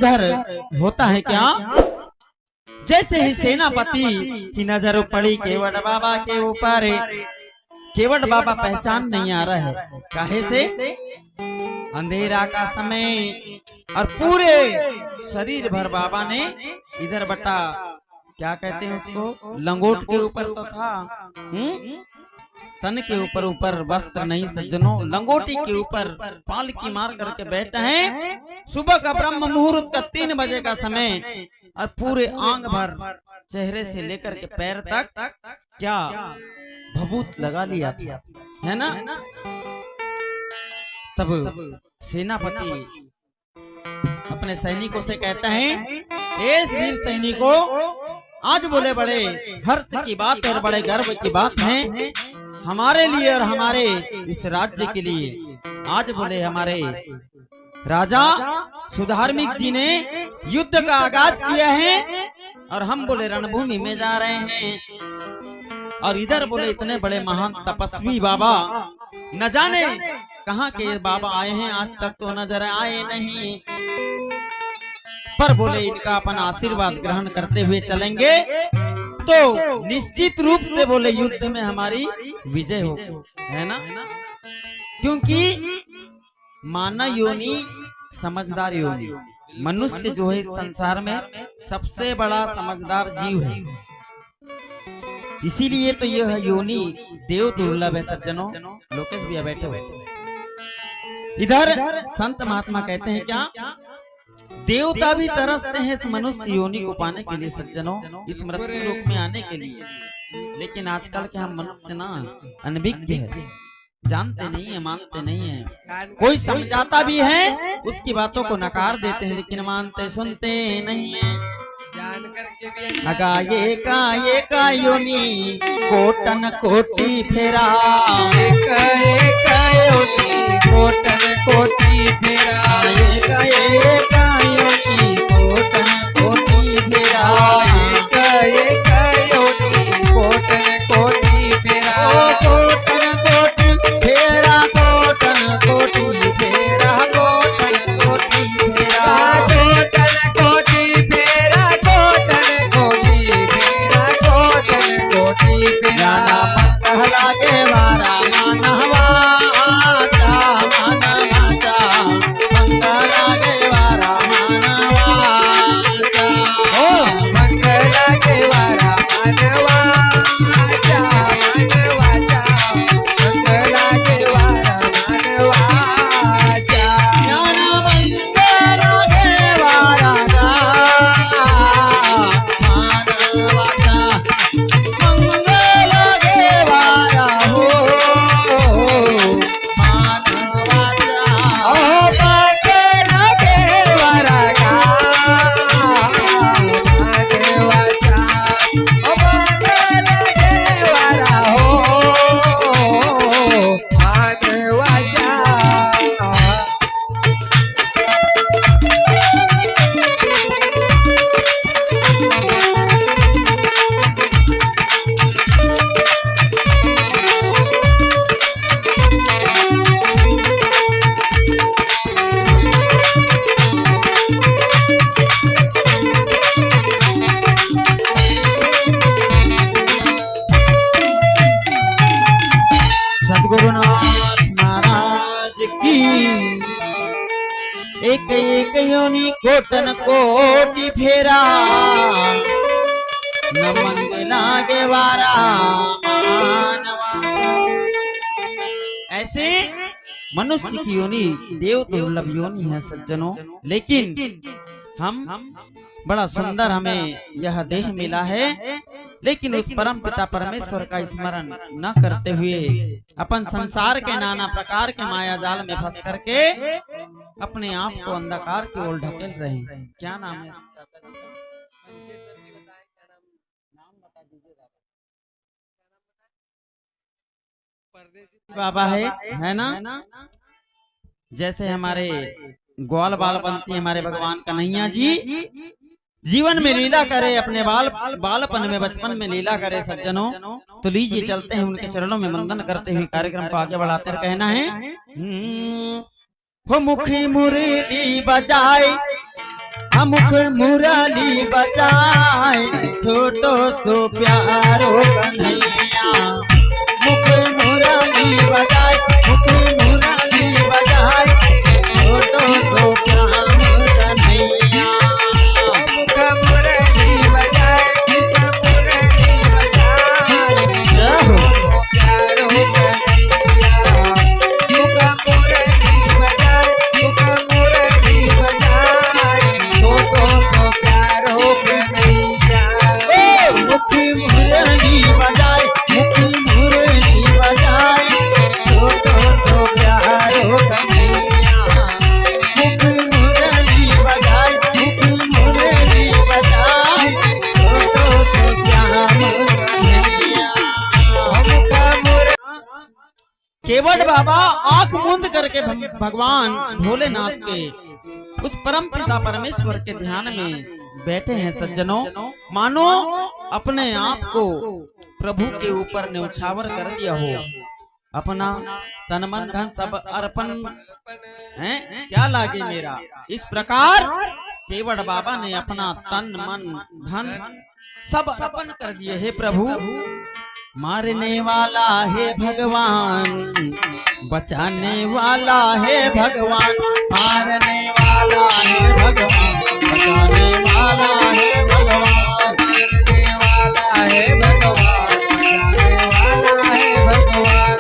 इधर होता है क्या, जैसे ही सेनापति की नजर पड़ी केवट बाबा के ऊपर, केवट बाबा पहचान नहीं आ रहा है। काहे से? अंधेरा का समय और पूरे शरीर भर बाबा ने इधर बटा क्या कहते हैं उसको, लंगोट के ऊपर तो था, तन के ऊपर ऊपर वस्त्र नहीं सज्जनों, लंगोटी के ऊपर पालकी मार करके बैठे हैं। सुबह का ब्रह्म मुहूर्त का 3 बजे का समय और पूरे आंग भर चेहरे से लेकर के पैर तक क्या भभूत लगा लिया था, है ना। तब सेनापति अपने सैनिकों से कहता है, इस वीर सैनिकों, आज बोले बड़े हर्ष की बात और बड़े गर्व की बात है हमारे लिए और हमारे इस राज्य के लिए। आज बोले हमारे राजा सुधार्मिक जी ने युद्ध का आगाज किया है और हम बोले रणभूमि में जा रहे हैं। और इधर बोले इतने बड़े महान तपस्वी बाबा, न जाने कहाँ के बाबा आए हैं, आज तक तो नजर आए नहीं, पर बोले इनका अपन आशीर्वाद ग्रहण करते हुए चलेंगे तो निश्चित रूप से बोले युद्ध में हमारी विजय हो, है ना। क्योंकि मानव योनि समझदार योनि, मनुष्य जो है इस संसार में सबसे बड़ा समझदार जीव है, इसीलिए तो यह योनि देव दुर्लभ है सज्जनों। लोकेश भैया बैठे हुए इधर संत महात्मा कहते हैं क्या, देवता भी तरसते हैं इस मनुष्य योनि को पाने के लिए सज्जनों, इस मृत्यु लोक में आने के लिए। लेकिन आजकल के हम मनुष्य ना अनभिज्ञ है, जानते नहीं है, मानते नहीं है। कोई समझाता भी है उसकी बातों को नकार देते हैं, लेकिन मानते सुनते नहीं है। ये का योनि कोटन कोटि फेरा, कोटन कोटि फेरा, ये का योनि कोटन कोटि फेरा, ये का योनि कोटन कोटि फेरा, कोटन कोटि फेरा, कोटन कोटि फेरा, कोटन कोटि फेरा, कोटन कोटि फेरा, कोटन कोटि फेरा, कोटन कोटि फेरा। कहला के मारा मानवा एक योनि कोटन कोटि फेरा, न मंगला के वारा मानवा। ऐसे मनुष्य की योनि देव दुर्लभ योनि है सज्जनों, लेकिन हम बड़ा सुंदर हमें यह देह मिला है, लेकिन उस परम पिता परमेश्वर का स्मरण न करते हुए अपन संसार के नाना प्रकार के माया जाल में फंस करके अपने आप को अंधकार की ओर ढकेल रहे हैं। क्या नाम है बाबा? है ना। जैसे हमारे ग्वाल बाल बंसी हमारे भगवान कन्हैया जी जीवन में लीला करे, अपने बालपन में बचपन में लीला करे सज्जनों। तो लीजिए चलते हैं उनके चरणों में वंदन करते हुए कार्यक्रम को आगे बढ़ाते कहना है, हो मुखी मुरली बजाए मुख मुरली बजाए छोटो सो प्यारो कन्हैया। मुख मुरली बजाए, मुख मुरली बजाए छोटो सो श्याम कन्हैया। मुख मुरली बजाए, मुख मुरली बजाए प्यारो कन्हैया। मुख मुरली बजाए, मुख मुरली बजाए छोटो सो प्यारो कन्हैया। मुख मुरली बजाए, मुख मुरली बजाए छोटो सो प्यारो कन्हैया। मुख मुरली बजाए, मुख मुरली बजाए छोटो सो श्याम कन्हैया। केवट बाबा आंख मूंद करके भगवान भोलेनाथ के उस परम पिता परमेश्वर के ध्यान में बैठे हैं सज्जनों। मानो अपने आप को प्रभु के ऊपर न्यौछावर कर दिया हो, अपना तन मन धन सब अर्पण है, क्या लागे मेरा। इस प्रकार केवट बाबा ने अपना तन मन धन सब अर्पण कर दिए। हे प्रभु, मारने वाला है भगवान, बचाने वाला है भगवान। मारने वाला है भगवान, बचाने वाला है भगवान। मारने वाला है भगवान, बचाने वाला है भगवान।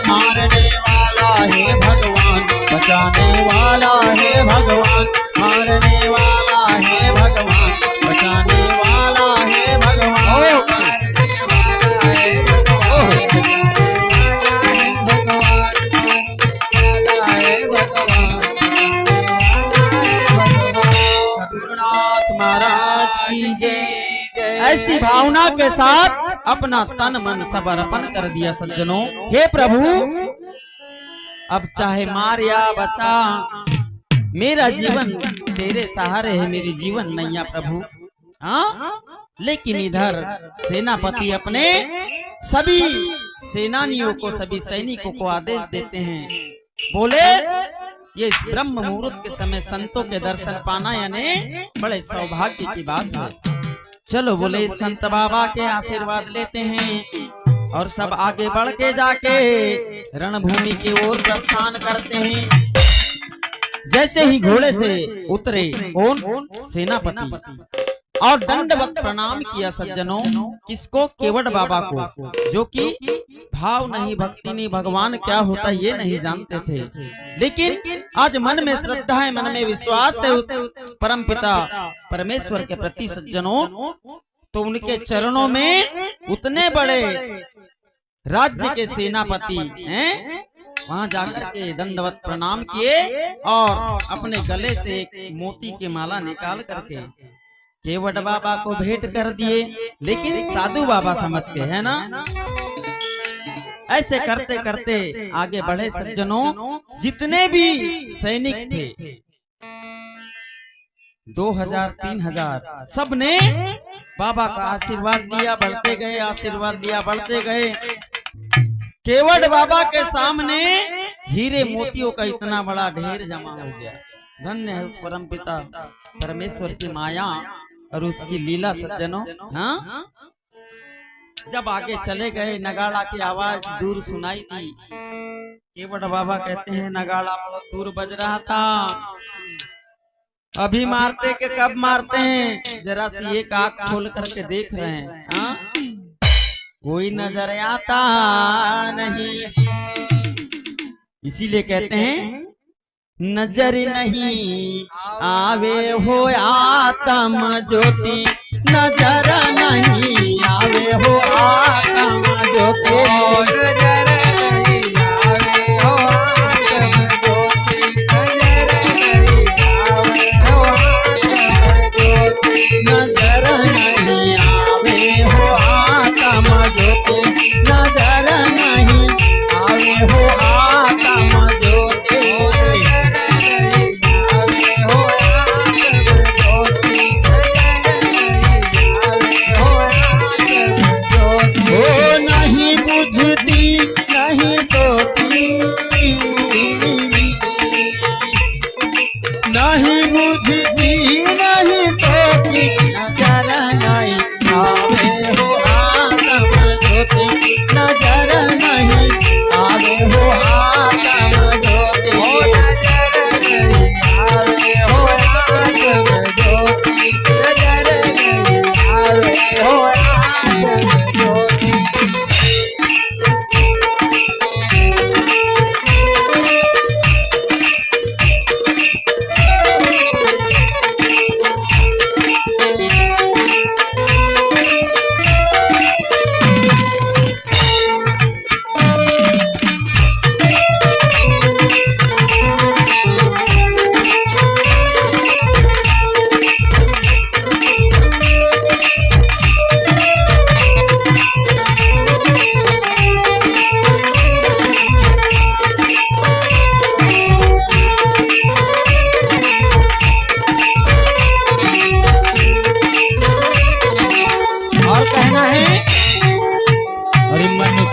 मारने वाला है भगवान, बचाने वाला है भगवान। मारने वाला है भगवान, बचाने वाला है भगवान। मारने वाला है भगवान, बचाने वाला है भगवान। सद्गुरुनाथ महाराज की जय। ऐसी भावना के साथ अपना तन मन सब अर्पण कर दिया सज्जनों। हे प्रभु, अब चाहे मार या बचा, मेरा जीवन तेरे सहारे है, मेरी जीवन नैया प्रभु। हाँ, लेकिन इधर सेनापति अपने सभी सेनानियों को, सभी सैनिकों को आदेश देते हैं। बोले, ये इस ब्रह्म मुहूर्त के समय संतों के दर्शन पाना यानी बड़े सौभाग्य की बात है। चलो बोले, संत बाबा के आशीर्वाद लेते हैं और सब आगे बढ़ के जाके रणभूमि की ओर प्रस्थान करते हैं। जैसे ही घोड़े से उतरे कौन? सेनापति, और दंडवत प्रणाम किया सज्जनों। किसको? केवट बाबा को, जो कि भाव नहीं, भक्ति नहीं, भगवान क्या होता ये नहीं जानते थे। लेकिन आज मन में श्रद्धा है, मन में विश्वास है परम पिता परमेश्वर के प्रति सज्जनों, तो उनके चरणों में उतने बड़े राज्य के सेनापति हैं, वहां जाकर के दंडवत प्रणाम किए और अपने गले से एक मोती की माला निकाल करके केवट बाबा को भेंट कर दिए। लेकिन साधु बाबा समझ के, है ना। ऐसे करते करते आगे बढ़े सज्जनों। जितने भी सैनिक थे 2000-3000 सब ने बाबा का आशीर्वाद दिया, बढ़ते गए, आशीर्वाद दिया, बढ़ते गए। केवट बाबा के सामने हीरे मोतियों का इतना बड़ा ढेर जमा हो गया। धन्य है उस परम पिता परमेश्वर की माया और उसकी लीला सज्जनों। हाँ, जब आगे चले गए, नगाड़ा की आवाज दूर सुनाई दी। केवट बाबा कहते हैं, नगाड़ा बहुत दूर बज रहा था, अभी मारते के कब मारते हैं, जरा सी एक आंख खोल करके देख रहे हैं। हाँ, कोई नजर आता नहीं, इसीलिए कहते हैं नजर नहीं आवे हो आत्म ज्योति, नजर नहीं आवे हो आत्म ज्योति। नजर नहीं आवे हो आत्म ज्योति, नजर नहीं आवे हो आत्म ज्योति। नजर नहीं आवे हो आत्म ज्योति, नजर नहीं आवे हो आत्म ज्योति।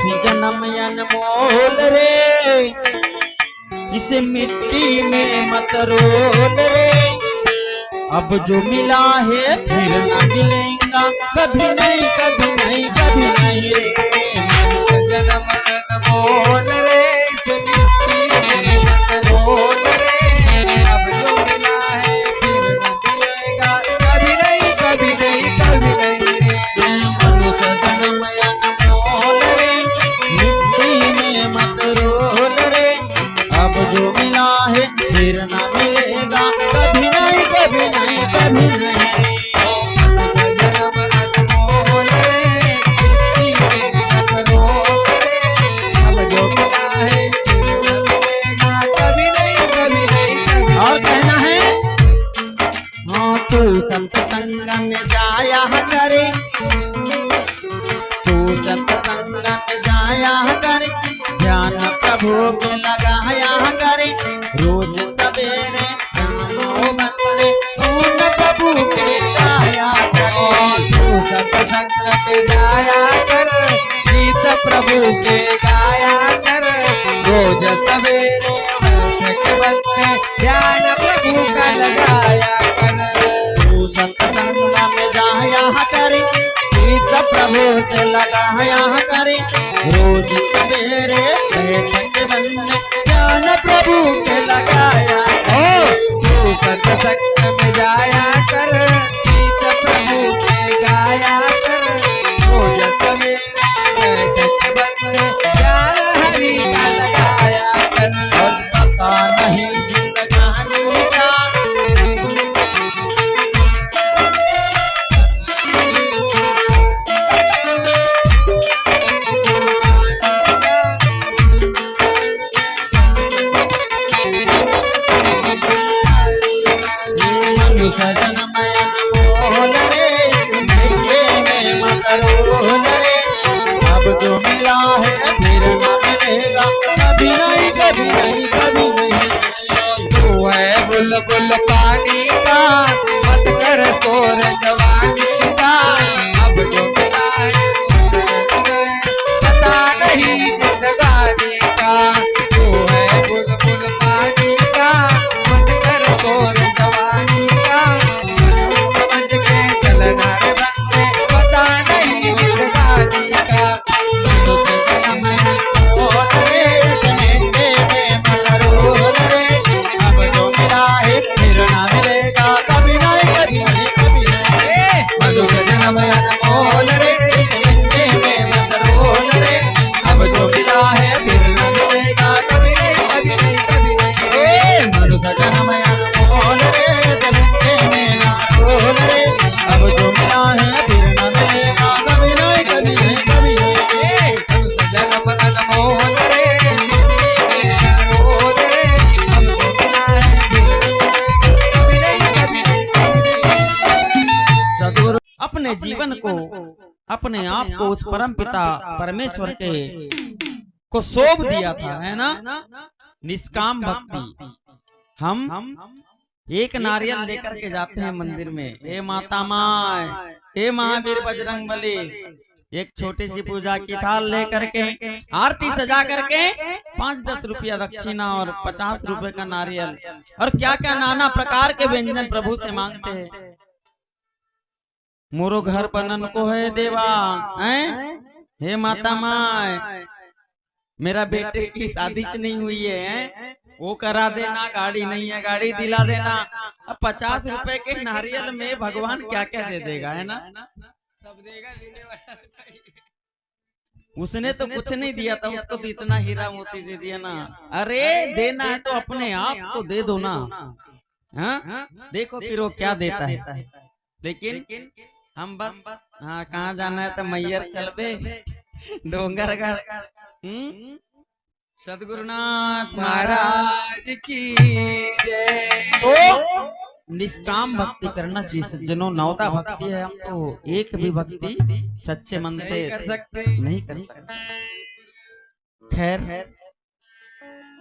इसी जन्म अनमोल रे, इसे मिट्टी में मत रोल रे। अब जो मिला है फिर न मिलेगा, कभी नहीं कभी नहीं कभी नहीं रे। जन्म अनमोल रे, इस मिट्टी में मत रोल रे। अब जो मिला है फिर न मिलेगा, कभी नहीं कभी नहीं कभी नहीं रे। मनुष्य जन्म अनमोल रे, मिट्टी में मत रोल रे। अब जो मिला है फिर न मिलेगा, कभी नहीं कभी नहीं कभी नहीं रे। जन्म अनमोल रे, मिट्टी में मत रोल रे। अब जो मिला है फिर न मिलेगा, कभी नहीं कभी नहीं कभी और नहीं। कहना है, हाँ तू संत संग में जाया करे, तू संत संग में जाया करे, ध्यान प्रभु के लगाया करे। रोज सवेरे जानो बंदे, धून प्रभु के गाया करे। तू सत्संग में जाया कर, गीत प्रभु के गाया कर। रोज सवेरे उठ के बंदे, ध्यान प्रभु का लगाया कर। तू सत्संग में जाया करे, गीत प्रभु से लगाया करे। रोज सवेरे बैठ के बंदे, ध्यान प्रभु के लगाया करे। तू सत्संग में जाया कर, गीत प्रभु के गाया कर। रोज सवेरे बैठ के बंदे, ध्यान हरि का लगाया कर। और पता नहीं जिंदगानी का, मनुष्य जन्म अनमोल रे, मिट्टी में मत रोल रे। अब जो मिला है फिर न मिलेगा, कभी नहीं कभी नहीं कभी नहीं। तू है बुलबुल पानी का, मत कर शोर जवानी का। अब जो मिला है पता नहीं जिंदगानी का। तू है बुलबुल पानी का, मत कर शोर जवानी का। समझ के चलना रे बंदे, पता नहीं जिंदगानी का। जन्म अनमोल रे, मिट्टी में मत रोल रे। अब जो मिला है फिर न मिलेगा, कभी नहीं कभी नहीं कभी नहीं। मनुष्य जन्म अनमोल रे, मिट्टी में मत रोल रे। अब जो मिला है फिर न मिलेगा, कभी नहीं कभी नहीं कभी नहीं। मनुष्य जन्म अनमोल रे, मिट्टी में मत रोल रे। अब जो मिला है फिर न मिलेगा, कभी नहीं कभी नहीं कभी नहीं। जन्म अनमोल रे, अनमोल रे। अब जो मिला है कभी नहीं कभी नहीं। सदगुरु अपने जीवन को, अपने आप को उस परम पिता परमेश्वर के को सौंप दिया था, है ना। निष्काम भक्ति। हम एक नारियल लेकर के जाते हैं मंदिर में, हे माता माय, हे महावीर बजरंग बली। एक छोटी सी पूजा की थाल लेकर के, आरती सजा करके 5-10 रुपया दक्षिणा और 50 रुपए का नारियल और क्या क्या नाना प्रकार के व्यंजन प्रभु से मांगते हैं। मोरो घर बनन को है देवा, हैं? हे माता माय, मेरा बेटे की शादी नहीं हुई है, वो करा देना। गाड़ी नहीं है, गाड़ी दिला देना। अब 50 रुपए के नारियल में भगवान क्या क्या दे देगा, है ना। सब देगा, देने वाला चाहिए। उसने तो कुछ नहीं दिया था, उसको तो इतना हीरा मोती दे दिया ना। अरे देना है तो अपने आप को दे दो ना। हाँ देखो फिर वो क्या देता है। लेकिन हम बस हाँ कहाँ जाना है तो मैयर चलबे डोंगरगढ़। सदगुरुनाथ महाराज की जय। तो निष्काम भक्ति करना चाहिए सज्जनों। नौता भक्ति है, हम तो एक भी भक्ति सच्चे मन से नहीं कर सकते, नहीं कर सकते। खैर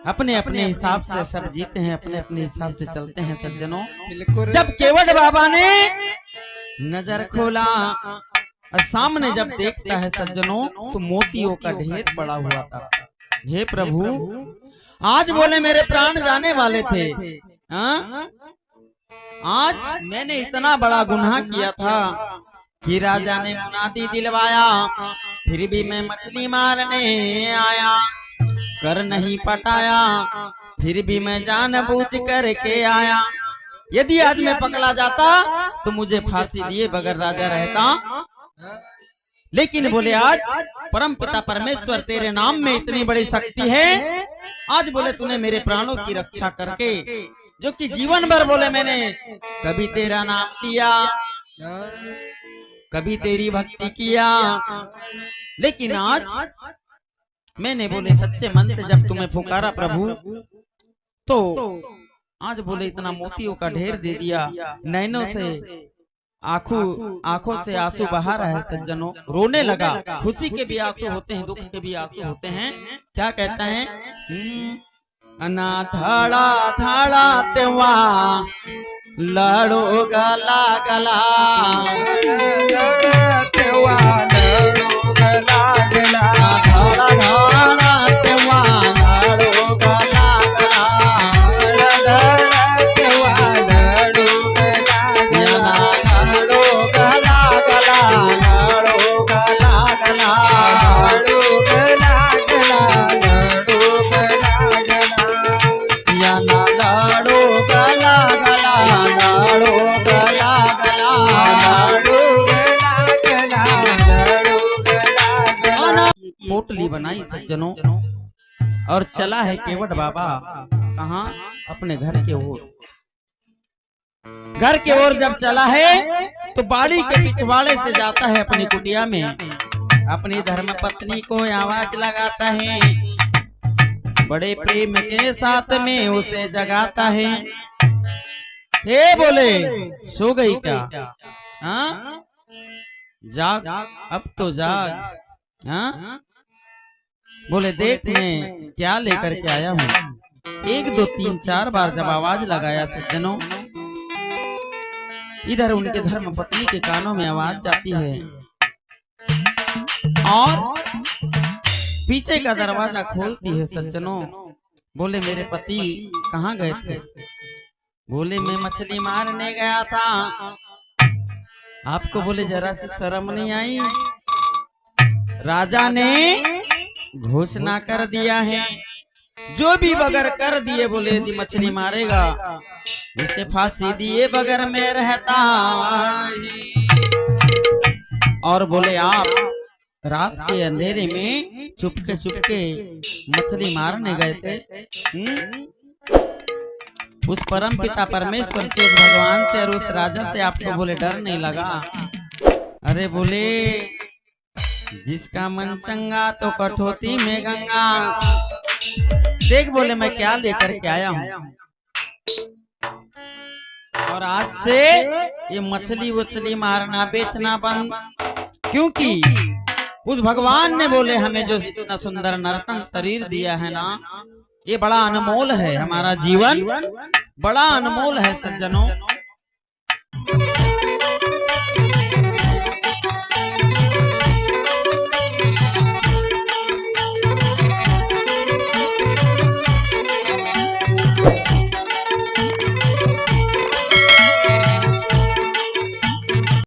अपने अपने हिसाब से सब जीते हैं, अपने अपने हिसाब से चलते हैं सज्जनों। बिल्कुल। जब केवट बाबा ने नजर खोला और सामने जब देखता है सज्जनों तो मोतियों का ढेर पड़ा हुआ था। हे प्रभु, आज बोले मेरे प्राण जाने वाले थे, हाँ? आज मैंने इतना बड़ा गुनाह किया था कि राजा ने मुनादी दिलवाया, फिर भी मैं मछली मारने आया, कर नहीं पटाया, फिर भी मैं जानबूझ करके आया। यदि आज मैं पकड़ा जाता तो मुझे फांसी दिए बगैर राजा रहता, लेकिन बोले आज परम पिता परमेश्वर तेरे नाम में इतनी बड़ी शक्ति है, आज बोले तूने मेरे प्राणों की रक्षा करके, जो कि जीवन भर बोले मैंने कभी तेरा नाम लिया, कभी तेरी भक्ति किया, लेकिन आज मैंने बोले सच्चे मन से जब तुम्हें पुकारा प्रभु, तो आज बोले इतना मोतियों का ढेर दे दिया। नैनों से आंखों से आंसू बहा रहा है सज्जनों, रोने लगा। खुशी के भी आंसू होते हैं, दुख के भी आंसू होते हैं। क्या कहता है? अनाथाड़ा थाड़ा तेवा लड़ो गला गला, तेवा लड़ो गला गला, धाड़ा धाड़ा तेवा लड़ो गला गला, तेवा लड़ो गला गला, लड़ो गला गला, लड़ो गला गला, लड़ो गला गला, लड़ो गला गला, या ना लड़ो गला गला, लड़ो गला गला, लड़ो गला गला, लड़ो गला गला। पोटली बनाई सज्जनों और चला है केवट बाबा कहाँ? अपने घर के ओर। घर के ओर जब चला है तो बाड़ी के पिछवाड़े से जाता है अपनी कुटिया में, अपनी धर्म पत्नी को आवाज लगाता है, बड़े प्रेम के साथ में उसे जगाता है। हे बोले, सो गई क्या? हाँ, जाग, अब तो जाग। हाँ, बोले देख मैं क्या लेकर के आया हूँ। 1 2 3 4 बार जब आवाज लगाया सज्जनों, इधर उनके धर्म पत्नी के कानों में आवाज जाती है और पीछे का दरवाजा खोलती है सज्जनों। बोले मेरे पति कहाँ गए थे? बोले मैं मछली मारने गया था। आपको बोले जरा सी शर्म नहीं आई? राजा ने घोषणा कर दिया है, जो भी बगैर कर दिए बोले यदि मछली मारेगा उसे फांसी दिए बगैर में रहता। और बोले आप रात के अंधेरे में चुपके मछली मारने गए थे। उस परम पिता परमेश्वर से, उस भगवान से और उस राजा से आपको बोले डर नहीं लगा? अरे बोले जिसका मन चंगा तो कठौती में गंगा। देख बोले मैं क्या लेकर के आया हूँ, और आज से ये मछली वछली मारना बेचना बंद, क्योंकि उस भगवान ने बोले हमें जो इतना सुंदर नर्तन शरीर दिया है ना, ये बड़ा अनमोल है। हमारा जीवन बड़ा अनमोल है सज्जनों।